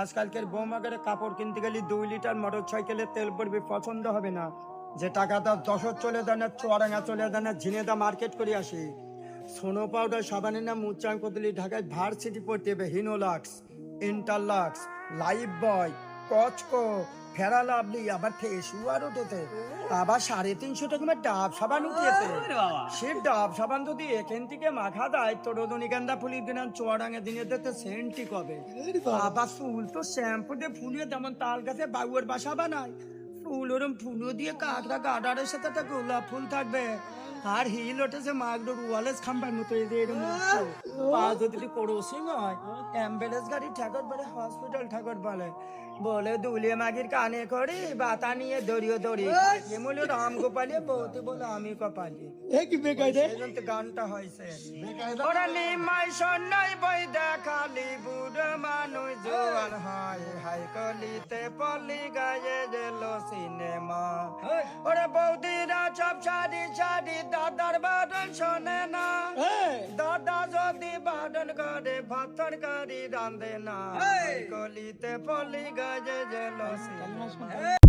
আজকালকের বৌমাগারে কাপড় কিনতে গেলে 2 লিটার মোটর সাইকেলের তেল পড়বে, পছন্দ হবে না। যে টাকাটা যশোর চলে দেয় না, চুয়াডাঙ্গা চলে দেয় না, ঝিনেদা মার্কেট করে আসি। সোনো পাউডার সাবানের নাম উচ্চারণ করতে ঢাকায় ভার্সিটি পড়তে হবে। হিনোলাক্স, ইন্টারলাক্স, লাইফ বয়, কচকো, ফেরা লাভলি, আবার ফেস ওয়ার উঠেছে, আবার 350 টাকা ডাব সাবান উঠিয়েছে। সে ডাব সাবান যদি এখান থেকে মাখা দেয় তো রজনীগন্ধা ফুলি দিন চুয়াডাঙ্গা দিনে দিতে সেন্টি কবে। আবার ফুল তো শ্যাম্পু দিয়ে ফুলিয়ে যেমন তাল গাছে বাবুয়ের বাসা বানায়, ফুল ওরম ফুলও দিয়ে কাঁকড়া গার্ডারের সাথে একটা গোলাপ ফুল থাকবে। আর হিল ওঠেছে মাগডোর ওয়ালেস খাম্বার মতো, এই যে এরকম পা যদি করোসিং হয়, অ্যাম্বুলেন্স গাড়ি ঠাকুর বলে, হসপিটাল ঠাকুর বলে, বলে দুলিয়ে মাগির কানে করে বাতা নিয়ে দড়িয়ে দড়িয়ে বলে রাম গোপালিয়ে বলতে বলে আমি কপালি। গানটা হয়েছে ওরা নিমাই সন্ন্যাই বই দেখালি বুড়ো মানুষ জোয়ান হয়, হাই কলিতে পলি গায়ে গেল সিনেমা। ওরা বৌদিরা সব সারি সারি দাদার বাদন শোনে না, দাদা যদি বাদন করে ভাত তরকারি রান্ধে না, হাই কলিতে পলি গায়ে গেল সিনেমা।